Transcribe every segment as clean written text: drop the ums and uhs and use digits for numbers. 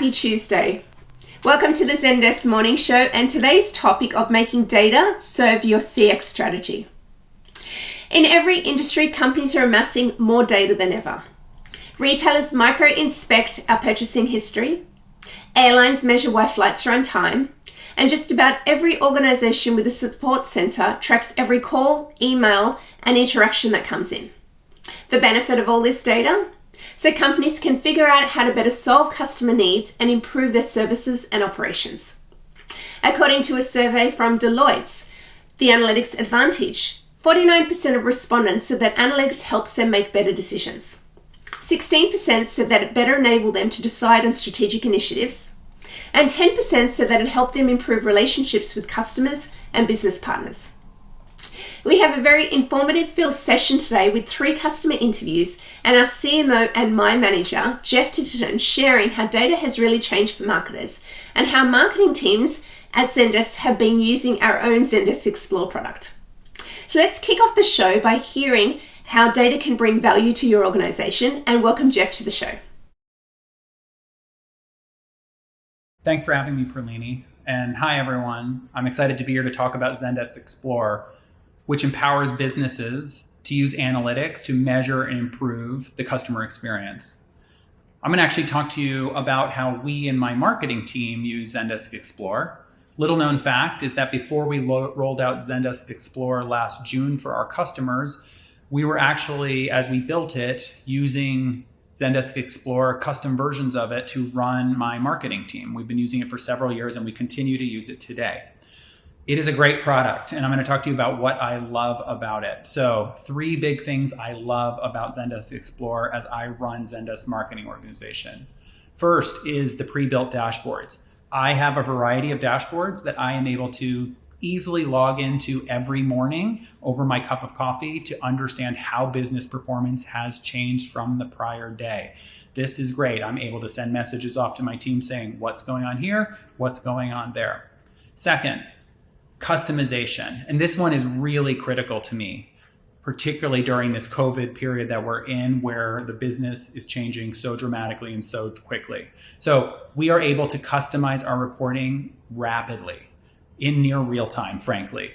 Happy Tuesday. Welcome to the Zendesk Morning Show and today's topic of making data serve your CX strategy. In every industry, companies are amassing more data than ever. Retailers micro-inspect our purchasing history, airlines measure why flights are on time, and just about every organization with a support center tracks every call, email, and interaction that comes in. The benefit of all this data? So companies can figure out how to better solve customer needs and improve their services and operations. According to a survey from Deloitte's The Analytics Advantage, 49% of respondents said that analytics helps them make better decisions. 16% said that it better enabled them to decide on strategic initiatives. And 10% said that it helped them improve relationships with customers and business partners. We have a very informative filled session today with 3 customer interviews and our CMO and my manager, Jeff Titterton, sharing how data has really changed for marketers and how marketing teams at Zendesk have been using our own Zendesk Explore product. So let's kick off the show by hearing how data can bring value to your organization, and welcome Jeff to the show. Thanks for having me, Perlini. And hi, everyone. I'm excited to be here to talk about Zendesk Explorer, which empowers businesses to use analytics to measure and improve the customer experience. I'm going to actually talk to you about how we in my marketing team use Zendesk Explorer. Little known fact is that before we rolled out Zendesk Explorer last June for our customers, we were actually, as we built it, using Zendesk Explorer, custom versions of it to run my marketing team. We've been using it for several years and we continue to use it today. It is a great product, and I'm going to talk to you about what I love about it. So 3 big things I love about Zendesk Explorer as I run Zendesk marketing organization. First is the pre-built dashboards. I have a variety of dashboards that I am able to easily log into every morning over my cup of coffee to understand how business performance has changed from the prior day. This is great. I'm able to send messages off to my team saying what's going on here, what's going on there. Second, customization. And this one is really critical to me, particularly during this COVID period that we're in, where the business is changing so dramatically and so quickly. So we are able to customize our reporting rapidly in near real time, frankly.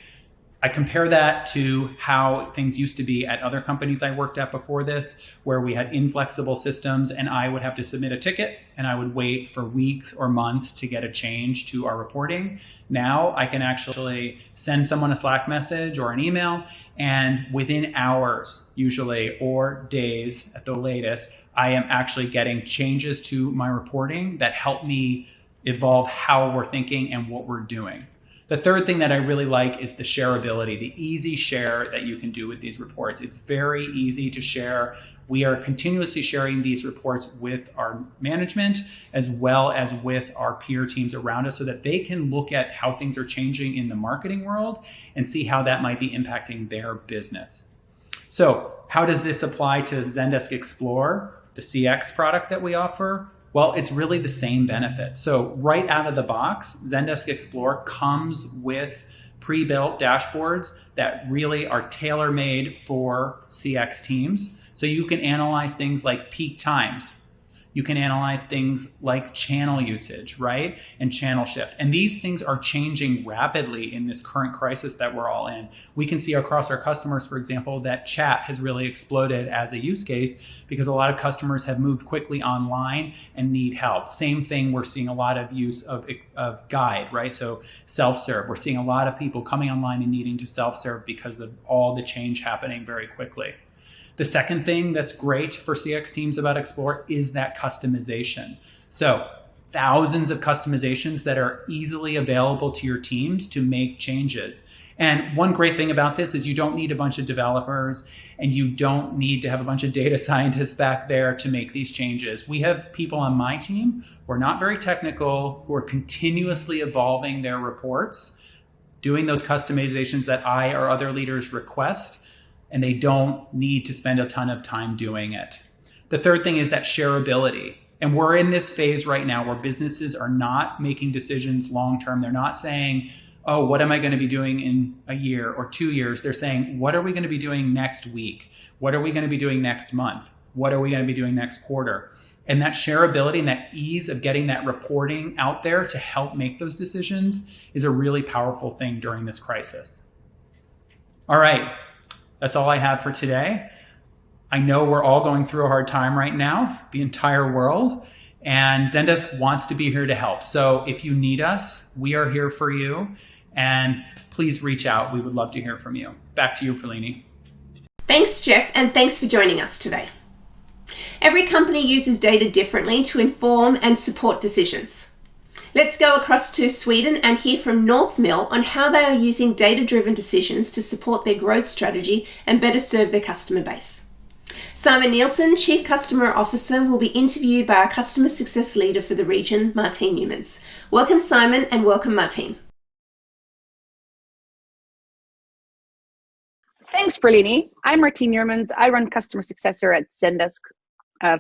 I compare that to how things used to be at other companies I worked at before this, where we had inflexible systems and I would have to submit a ticket and I would wait for weeks or months to get a change to our reporting. Now I can actually send someone a Slack message or an email, and within hours, usually, or days at the latest, I am actually getting changes to my reporting that help me evolve how we're thinking and what we're doing. The third thing that I really like is the shareability, the easy share that you can do with these reports. It's very easy to share. We are continuously sharing these reports with our management as well as with our peer teams around us so that they can look at how things are changing in the marketing world and see how that might be impacting their business. So how does this apply to Zendesk Explorer, the CX product that we offer? Well, it's really the same benefits. So right out of the box, Zendesk Explorer comes with pre-built dashboards that really are tailor-made for CX teams. So you can analyze things like peak times. You can analyze things like channel usage, right? And channel shift. And these things are changing rapidly in this current crisis that we're all in. We can see across our customers, for example, that chat has really exploded as a use case because a lot of customers have moved quickly online and need help. Same thing, we're seeing a lot of use of guide, right? So self-serve. We're seeing a lot of people coming online and needing to self-serve because of all the change happening very quickly. The second thing that's great for CX teams about Explore is that customization. So thousands of customizations that are easily available to your teams to make changes. And one great thing about this is you don't need a bunch of developers and you don't need to have a bunch of data scientists back there to make these changes. We have people on my team who are not very technical, who are continuously evolving their reports, doing those customizations that I or other leaders request, and they don't need to spend a ton of time doing it. The third thing is that shareability. And we're in this phase right now where businesses are not making decisions long-term. They're not saying, oh, what am I going to be doing in a year or 2 years? They're saying, what are we going to be doing next week? What are we going to be doing next month? What are we going to be doing next quarter? And that shareability and that ease of getting that reporting out there to help make those decisions is a really powerful thing during this crisis. All right, that's all I have for today. I know we're all going through a hard time right now, the entire world, and Zendesk wants to be here to help. So if you need us, we are here for you, and please reach out. We would love to hear from you. Back to you, Pralini. Thanks, Jeff, and thanks for joining us today. Every company uses data differently to inform and support decisions. Let's go across to Sweden and hear from Northmill on how they are using data-driven decisions to support their growth strategy and better serve their customer base. Simon Nielsen, Chief Customer Officer, will be interviewed by our Customer Success Leader for the region, Martine Newmans. Welcome, Simon, and welcome, Martine. Thanks, Pralini. I'm Martine Newmans. I run Customer Success here at Zendesk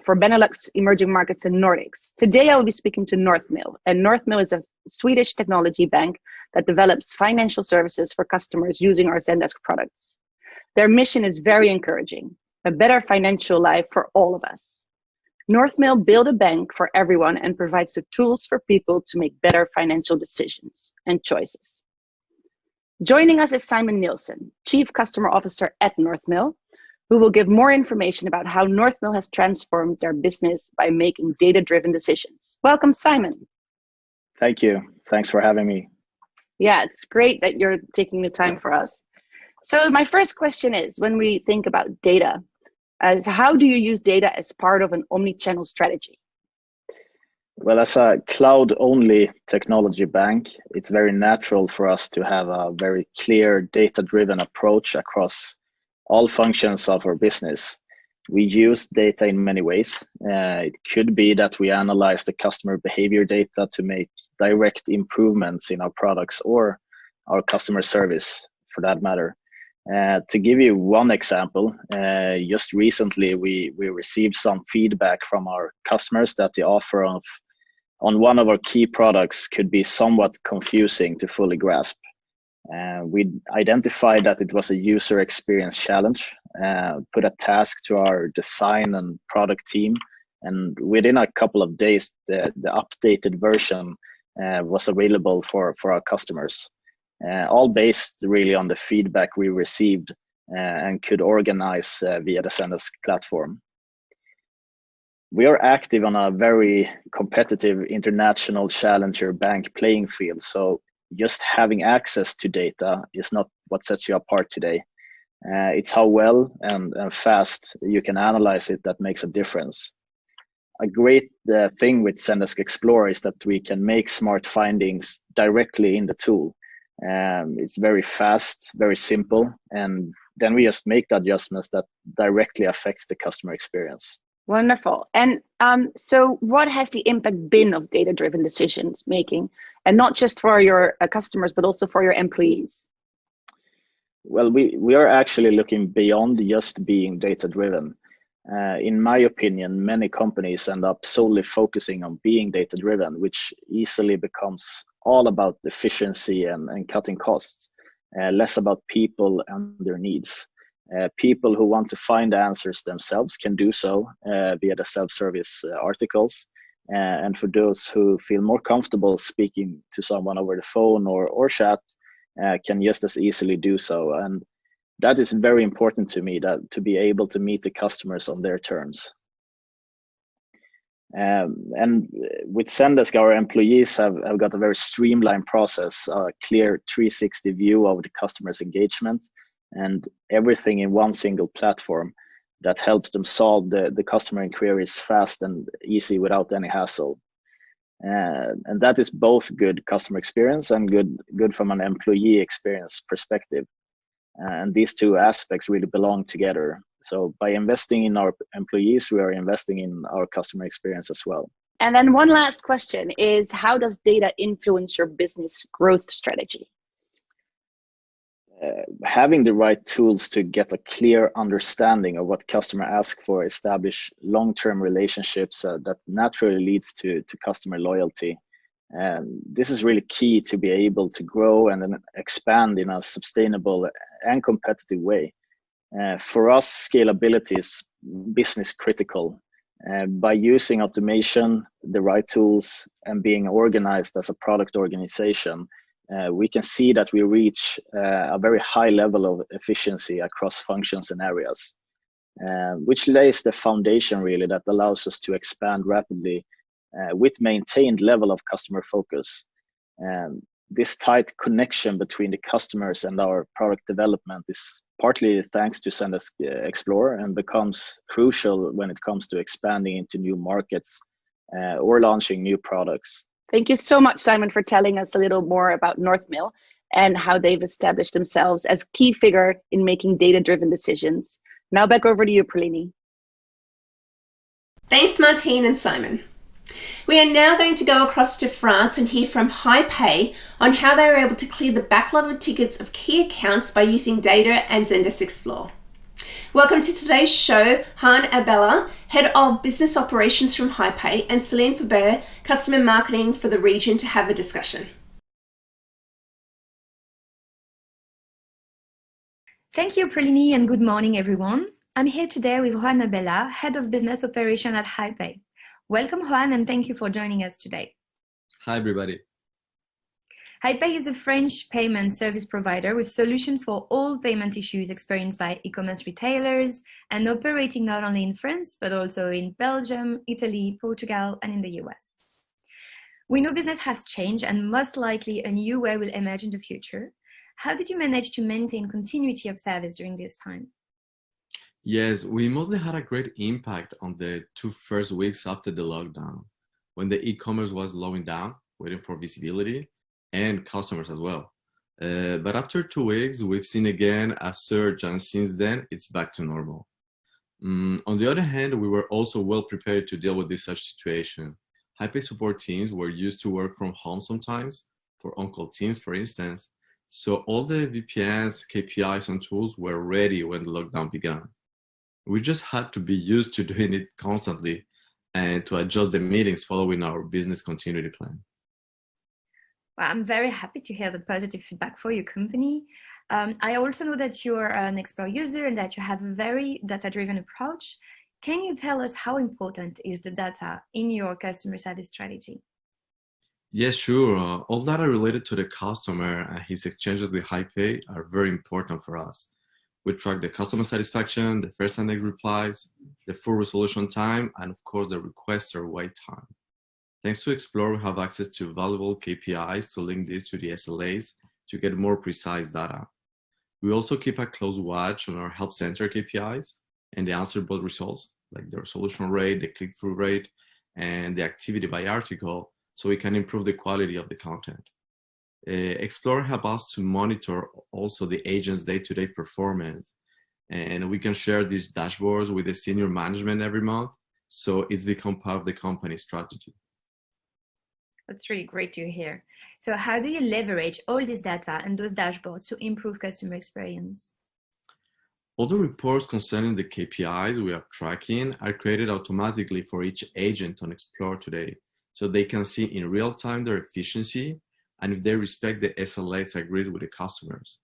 for Benelux, emerging markets, and Nordics. Today, I will be speaking to Northmill. And Northmill is a Swedish technology bank that develops financial services for customers using our Zendesk products. Their mission is very encouraging, a better financial life for all of us. Northmill built a bank for everyone and provides the tools for people to make better financial decisions and choices. Joining us is Simon Nielsen, Chief Customer Officer at Northmill, who will give more information about how Northmill has transformed their business by making data-driven decisions. Welcome, Simon. Thank you. Thanks for having me. Yeah, it's great that you're taking the time for us. So my first question is, when we think about data, how do you use data as part of an omni-channel strategy? Well, as a cloud-only technology bank, it's very natural for us to have a very clear data-driven approach across all functions of our business. We use data in many ways. It could be that we analyze the customer behavior data to make direct improvements in our products or our customer service, for that matter. To give you one example, just recently we received some feedback from our customers that the offer on one of our key products could be somewhat confusing to fully grasp. We identified that it was a user experience challenge, put a task to our design and product team, and within a couple of days, the updated version was available for our customers. All based really on the feedback we received and could organize via the Zendesk platform. We are active on a very competitive international challenger bank playing field, so just having access to data is not what sets you apart today. It's how well and fast you can analyze it that makes a difference. A great thing with Zendesk Explorer is that we can make smart findings directly in the tool. It's very fast, very simple, and then we just make the adjustments that directly affects the customer experience. Wonderful. And so what has the impact been of data-driven decisions making, and not just for your customers, but also for your employees? Well, we are actually looking beyond just being data-driven. In my opinion, many companies end up solely focusing on being data-driven, which easily becomes all about efficiency and cutting costs, less about people and their needs. People who want to find answers themselves can do so via the self-service articles. And for those who feel more comfortable speaking to someone over the phone or chat, can just as easily do so. And that is very important to me, that to be able to meet the customers on their terms. And with Zendesk, our employees have got a very streamlined process, a clear 360 view of the customer's engagement, and everything in one single platform that helps them solve the customer inquiries fast and easy without any hassle. And that is both good customer experience and good from an employee experience perspective. And these two aspects really belong together. So by investing in our employees, we are investing in our customer experience as well. And then one last question is, how does data influence your business growth strategy? Having the right tools to get a clear understanding of what customer asks for, establish long-term relationships that naturally leads to customer loyalty. This is really key to be able to grow and then expand in a sustainable and competitive way. For us, scalability is business critical. By using automation, the right tools, and being organized as a product organization, we can see that we reach a very high level of efficiency across functions and areas, which lays the foundation really that allows us to expand rapidly with maintained level of customer focus. This tight connection between the customers and our product development is partly thanks to Zendesk Explorer and becomes crucial when it comes to expanding into new markets or launching new products. Thank you so much, Simon, for telling us a little more about Northmill and how they've established themselves as key figure in making data-driven decisions. Now back over to you, Perlini. Thanks, Martine and Simon. We are now going to go across to France and hear from HiPay on how they were able to clear the backlog of tickets of key accounts by using data and Zendesk Explore. Welcome to today's show, Han Abella, Head of Business Operations from HiPay, and Celine Faber, Customer Marketing for the region, to have a discussion. Thank you, Perlini, and good morning, everyone. I'm here today with Juan Abella, Head of Business Operations at HiPay. Welcome, Juan, and thank you for joining us today. Hi, everybody. HiPay is a French payment service provider with solutions for all payment issues experienced by e-commerce retailers and operating not only in France, but also in Belgium, Italy, Portugal, and in the US. We know business has changed and most likely a new way will emerge in the future. How did you manage to maintain continuity of service during this time? Yes, we mostly had a great impact on the 2 first weeks after the lockdown, when the e-commerce was slowing down, waiting for visibility, and customers as well. But after 2 weeks, we've seen again a surge, and since then, it's back to normal. On the other hand, we were also well prepared to deal with this such situation. HiPay support teams were used to work from home sometimes, for on-call teams, for instance. So all the VPNs, KPIs, and tools were ready when the lockdown began. We just had to be used to doing it constantly and to adjust the meetings following our business continuity plan. Well, I'm very happy to hear the positive feedback for your company. I also know that you're an Explore user and that you have a very data-driven approach. Can you tell us how important is the data in your customer service strategy? Yes, sure. All data related to the customer and his exchanges with HiPay are very important for us. We track the customer satisfaction, the first and next replies, the full resolution time, and of course the request or wait time. Thanks to Explore, we have access to valuable KPIs to link this to the SLAs to get more precise data. We also keep a close watch on our help center KPIs and the answer bot results, like the resolution rate, the click-through rate, and the activity by article, so we can improve the quality of the content. Explore helps us to monitor also the agent's day-to-day performance, and we can share these dashboards with the senior management every month, so it's become part of the company's strategy. That's really great to hear. So how do you leverage all this data and those dashboards to improve customer experience? All the reports concerning the KPIs we are tracking are created automatically for each agent on Explore today, so they can see in real time their efficiency and if they respect the SLAs agreed with the customers.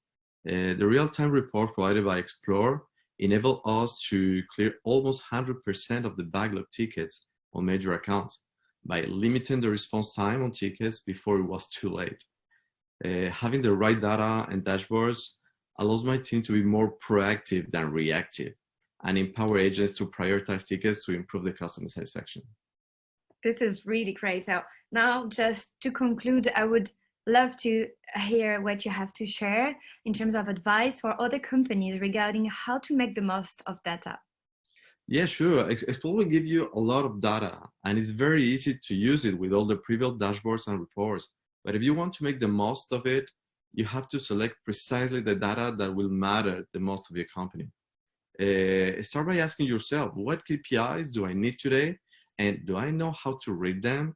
The real-time report provided by Explore enable us to clear almost 100% of the backlog tickets on major accounts by limiting the response time on tickets before it was too late. Having the right data and dashboards allows my team to be more proactive than reactive and empower agents to prioritize tickets to improve the customer satisfaction. This is really great. So now, just to conclude, I would love to hear what you have to share in terms of advice for other companies regarding how to make the most of data. Yeah, sure. Explore will give you a lot of data, and it's very easy to use it with all the pre-built dashboards and reports. But if you want to make the most of it, you have to select precisely the data that will matter the most of your company. Start by asking yourself, what KPIs do I need today? And do I know how to read them?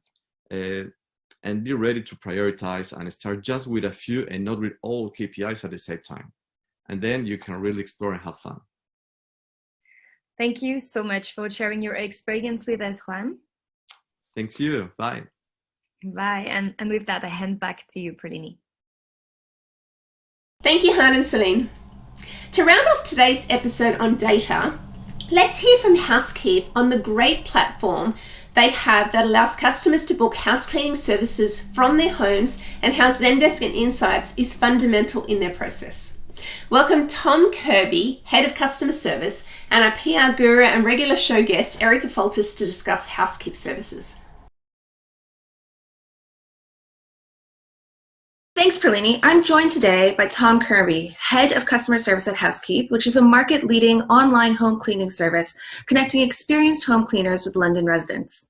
And be ready to prioritize and start just with a few and not with all KPIs at the same time. And then you can really explore and have fun. Thank you so much for sharing your experience with us, Juan. Thanks you. Bye. Bye. And with that, I hand back to you, Perlini. Thank you, Han and Celine. To round off today's episode on data, Let's hear from Housekeep on the great platform they have that allows customers to book house cleaning services from their homes and how Zendesk and Insights is fundamental in their process. Welcome Tom Kirby, Head of Customer Service, and our PR guru and regular show guest, Erica Foltis, to discuss Housekeep services. Thanks, Perlini. I'm joined today by Tom Kirby, Head of Customer Service at Housekeep, which is a market-leading online home cleaning service connecting experienced home cleaners with London residents.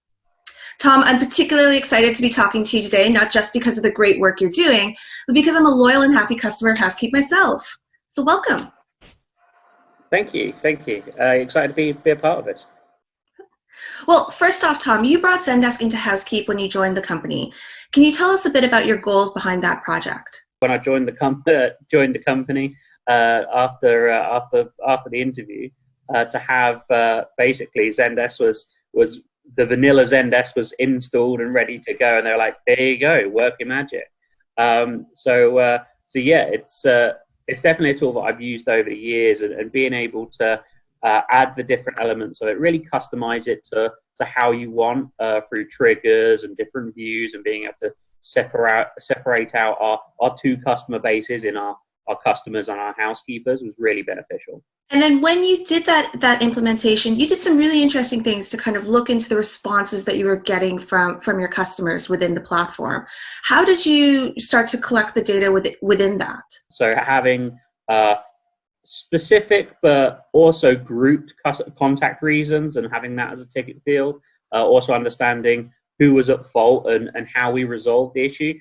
Tom, I'm particularly excited to be talking to you today, not just because of the great work you're doing, but because I'm a loyal and happy customer of Housekeep myself. So welcome. Thank you. Excited to be a part of it. Well, first off, Tom, you brought Zendesk into Housekeep when you joined the company. Can you tell us a bit about your goals behind that project? When I joined the company after the interview, to have basically Zendesk was the vanilla Zendesk was installed and ready to go, and they're like, there you go, work your magic. So yeah, it's definitely a tool that I've used over the years, and being able to add the different elements of it, really customize it to how you want through triggers and different views, and being able to separate out our two customer bases in our customers and our housekeepers was really beneficial. And then when you did that implementation, you did some really interesting things to kind of look into the responses that you were getting from your customers within the platform. How did you start to collect the data within that? So having specific but also grouped contact reasons and having that as a ticket field, also understanding who was at fault and how we resolved the issue,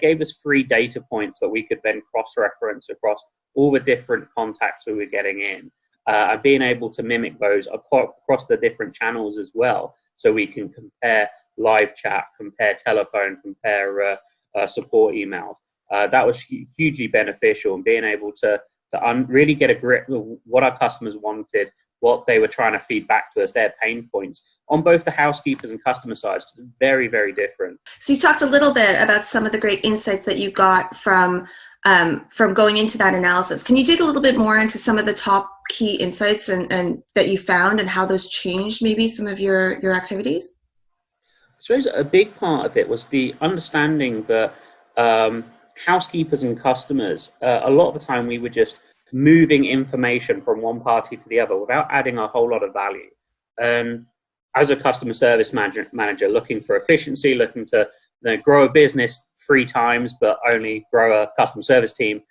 gave us 3 data points that we could then cross-reference across all the different contacts we were getting in, and being able to mimic those across the different channels as well, so we can compare live chat, compare telephone, compare support emails. That was hugely beneficial, and being able to really get a grip of what our customers wanted, what they were trying to feed back to us, their pain points on both the housekeepers and customer sides, because it's very, very different. So you talked a little bit about some of the great insights that you got from going into that analysis. Can you dig a little bit more into some of the top key insights and that you found and how those changed maybe some of your activities? I suppose a big part of it was the understanding that housekeepers and customers, a lot of the time we were just moving information from one party to the other without adding a whole lot of value. And as a customer service manager looking for efficiency, looking to grow a business 3 times, but only grow a customer service team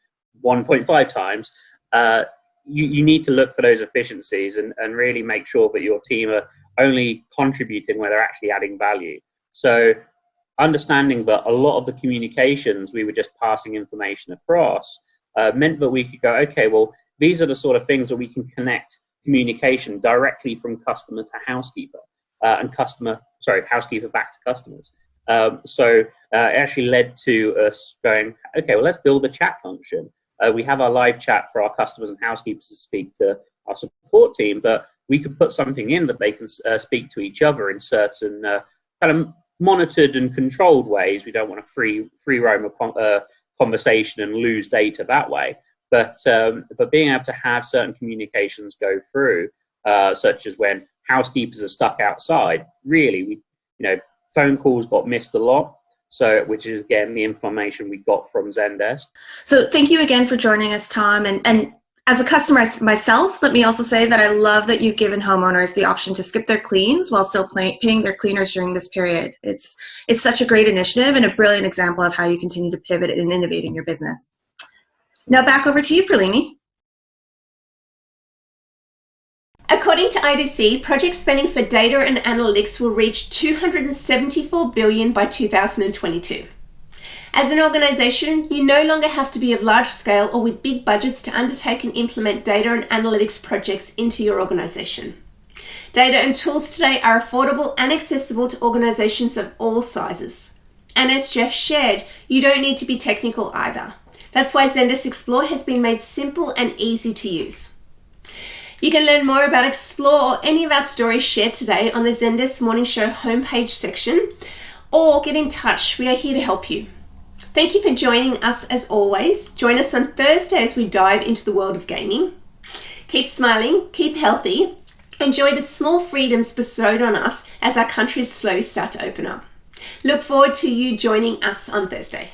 1.5 times, you need to look for those efficiencies and really make sure that your team are only contributing where they're actually adding value. So understanding that a lot of the communications we were just passing information across meant that we could go, okay, well, these are the sort of things that we can connect communication directly from customer to housekeeper, and housekeeper back to customers. So it actually led to us going, okay, well, let's build a chat function. We have our live chat for our customers and housekeepers to speak to our support team, but we could put something in that they can speak to each other in certain kind of monitored and controlled ways. We don't want to free roam a conversation and lose data that way. But being able to have certain communications go through, such as when housekeepers are stuck outside, really, phone calls got missed a lot. So, which is again the information we got from Zendesk. So, thank you again for joining us, Tom. And as a customer myself, let me also say that I love that you've given homeowners the option to skip their cleans while still paying their cleaners during this period. It's such a great initiative and a brilliant example of how you continue to pivot and innovate in your business. Now back over to you, Perlini. According to IDC, project spending for data and analytics will reach $274 billion by 2022. As an organization, you no longer have to be of large scale or with big budgets to undertake and implement data and analytics projects into your organization. Data and tools today are affordable and accessible to organizations of all sizes. And as Jeff shared, you don't need to be technical either. That's why Zendesk Explorer has been made simple and easy to use. You can learn more about Explore or any of our stories shared today on the Zendesk Morning Show homepage section, or get in touch. We are here to help you. Thank you for joining us as always. Join us on Thursday as we dive into the world of gaming. Keep smiling, keep healthy, Enjoy the small freedoms bestowed on us as our countries slowly start to open up. Look forward to you joining us on Thursday.